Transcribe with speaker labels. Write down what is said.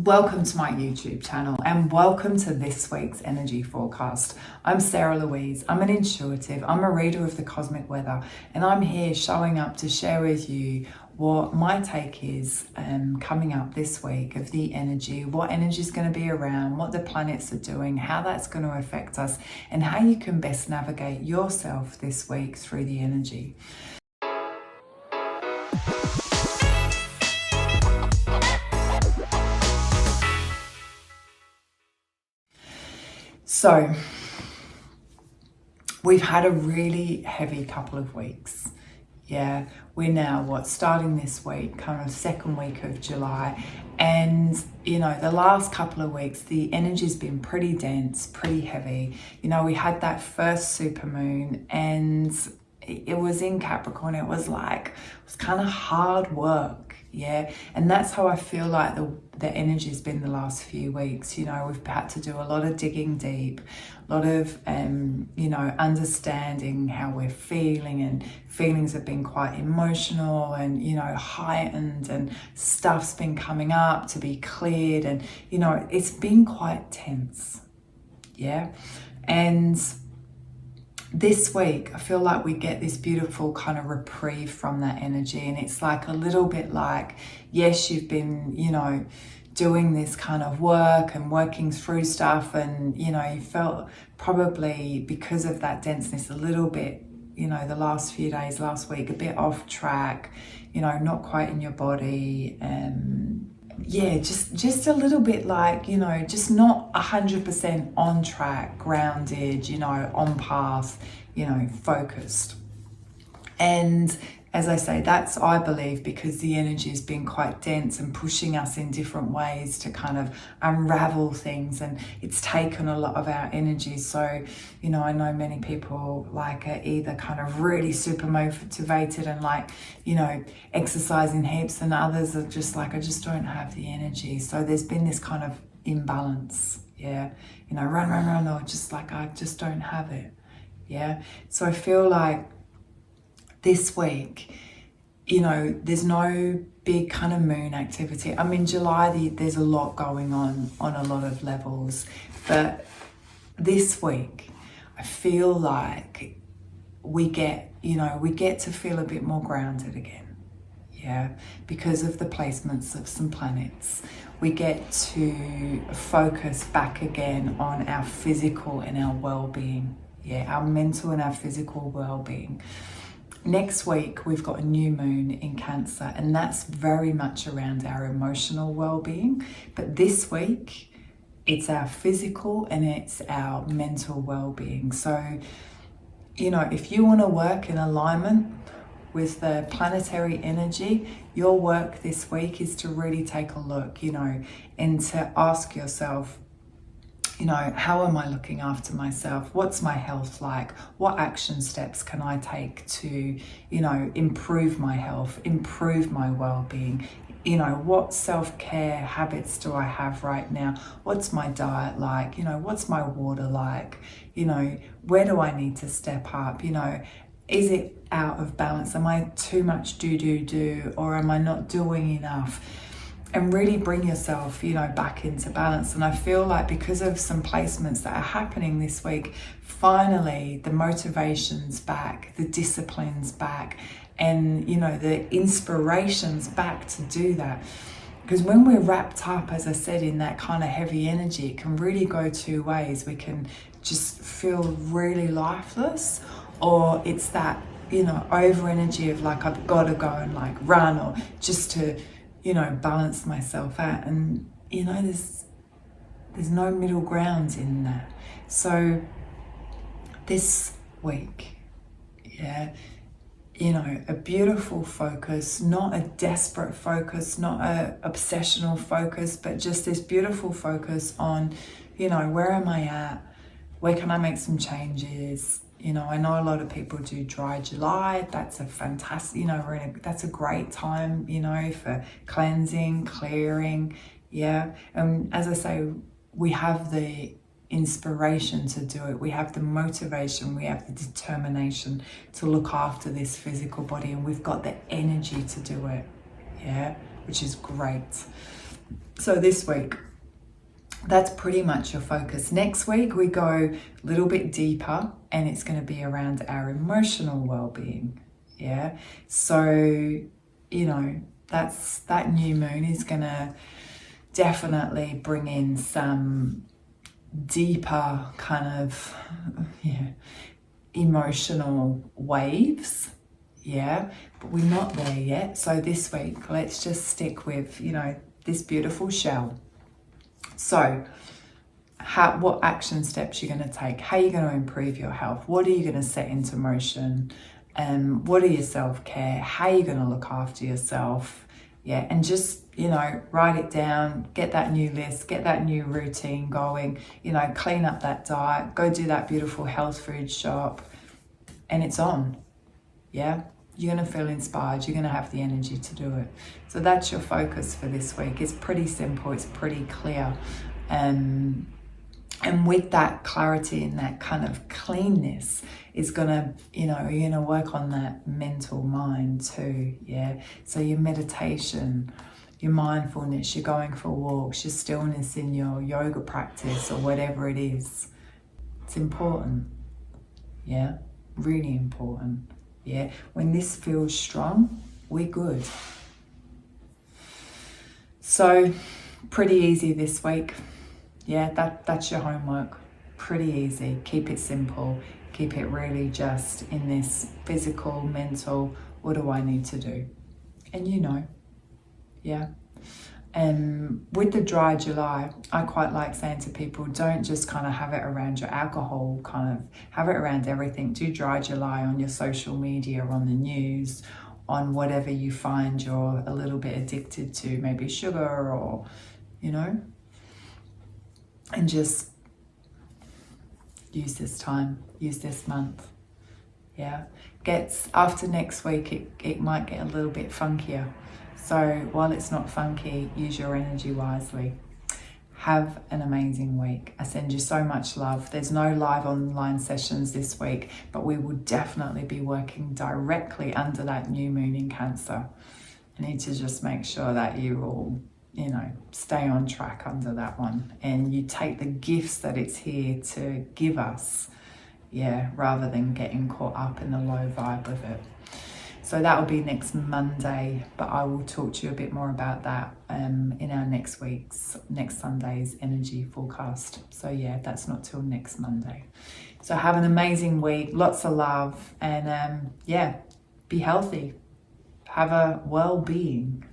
Speaker 1: Welcome to my YouTube channel and welcome to this week's energy forecast. I'm Sarah Louise. I'm an intuitive, I'm a reader of the cosmic weather, and I'm here showing up to share with you what my take is coming up this week of the energy, what energy is going to be around, what the planets are doing, how that's going to affect us, and how you can best navigate yourself this week through the energy. So, we've had a really heavy couple of weeks. Yeah, we're now starting this week, kind of second week of July. And, the last couple of weeks, the energy's been pretty dense, pretty heavy. We had that first supermoon and it was in Capricorn. It was kind of hard work. Yeah, and that's how I feel like the energy's been the last few weeks. We've had to do a lot of digging deep, a lot of understanding how we're feeling, and feelings have been quite emotional and heightened, and stuff's been coming up to be cleared, and it's been quite tense. Yeah, and this week, I feel like we get this beautiful kind of reprieve from that energy. And it's like a little bit like, yes, you've been, doing this kind of work and working through stuff. And, you felt probably because of that denseness a little bit, the last few days, last week, a bit off track, not quite in your body. Yeah, just a little bit like, just not 100% on track, grounded, on path, focused. And as I say, that's, I believe, because the energy has been quite dense and pushing us in different ways to kind of unravel things, and it's taken a lot of our energy. So, I know many people are either kind of really super motivated and exercising heaps, and others are just I just don't have the energy. So there's been this kind of imbalance. Yeah, run, or just I just don't have it. Yeah, so I feel like this week, there's no big kind of moon activity. I mean, July, there's a lot going on a lot of levels. But this week, I feel like we get to feel a bit more grounded again. Yeah, because of the placements of some planets. We get to focus back again on our physical and our well-being. Yeah, our mental and our physical well-being. Next week, we've got a new moon in Cancer, and that's very much around our emotional well-being. But this week, it's our physical and it's our mental well-being. So, if you want to work in alignment with the planetary energy, your work this week is to really take a look, and to ask yourself, how am I looking after myself? What's my health like? What action steps can I take to, improve my health, improve my well-being? What self-care habits do I have right now? What's my diet like? What's my water like? Where do I need to step up? Is it out of balance? Am I too much do, or am I not doing enough? And really bring yourself, back into balance. And I feel like because of some placements that are happening this week, finally the motivation's back, the discipline's back, and the inspiration's back to do that. Because when we're wrapped up, as I said, in that kind of heavy energy, it can really go two ways. We can just feel really lifeless, or it's that, over energy of I've got to go and run, or just to balance myself out. And there's no middle ground in that. So this week, yeah, a beautiful focus, not a desperate focus, not a obsessional focus, but just this beautiful focus on, where am I at? Where can I make some changes? I know a lot of people do dry July. That's a fantastic, that's a great time, for cleansing, clearing. Yeah. And as I say, we have the inspiration to do it. We have the motivation, we have the determination to look after this physical body, and we've got the energy to do it. Yeah. Which is great. So this week, that's pretty much your focus. Next week, we go a little bit deeper, and it's going to be around our emotional well-being. Yeah. So, you know, that new moon is going to definitely bring in some deeper kind of emotional waves. Yeah, but we're not there yet. So this week, let's just stick with, this beautiful shell. So what action steps you're going to take? How are you going to improve your health? What are you going to set into motion? What are your self-care? How are you going to look after yourself? Yeah, and just, write it down, get that new list, get that new routine going, clean up that diet, go do that beautiful health food shop, and it's on. Yeah, you're going to feel inspired, you're going to have the energy to do it. So that's your focus for this week. It's pretty simple, it's pretty clear. And with that clarity and that kind of cleanness is gonna, you're gonna work on that mental mind too, yeah? So your meditation, your mindfulness, you're going for walks, your stillness in your yoga practice or whatever it is. It's important, yeah? Really important, yeah? When this feels strong, we're good. So, pretty easy this week. Yeah, that's your homework. Pretty easy. Keep it simple. Keep it really just in this physical, mental, what do I need to do? And yeah. And with the dry July, I quite like saying to people, don't just kind of have it around your alcohol, kind of have it around everything. Do dry July on your social media, on the news, on whatever you find you're a little bit addicted to, maybe sugar or, and just use this time, use this month. Yeah, after next week, it might get a little bit funkier. So while it's not funky, use your energy wisely. Have an amazing week. I send you so much love. There's no live online sessions this week, but we will definitely be working directly under that new moon in Cancer. I need to just make sure that you all stay on track under that one, and you take the gifts that it's here to give us, rather than getting caught up in the low vibe of it. So that will be next Monday, but I will talk to you a bit more about that in our next Sunday's energy forecast. So that's not till next Monday. So have an amazing week, lots of love, and be healthy. Have a well-being.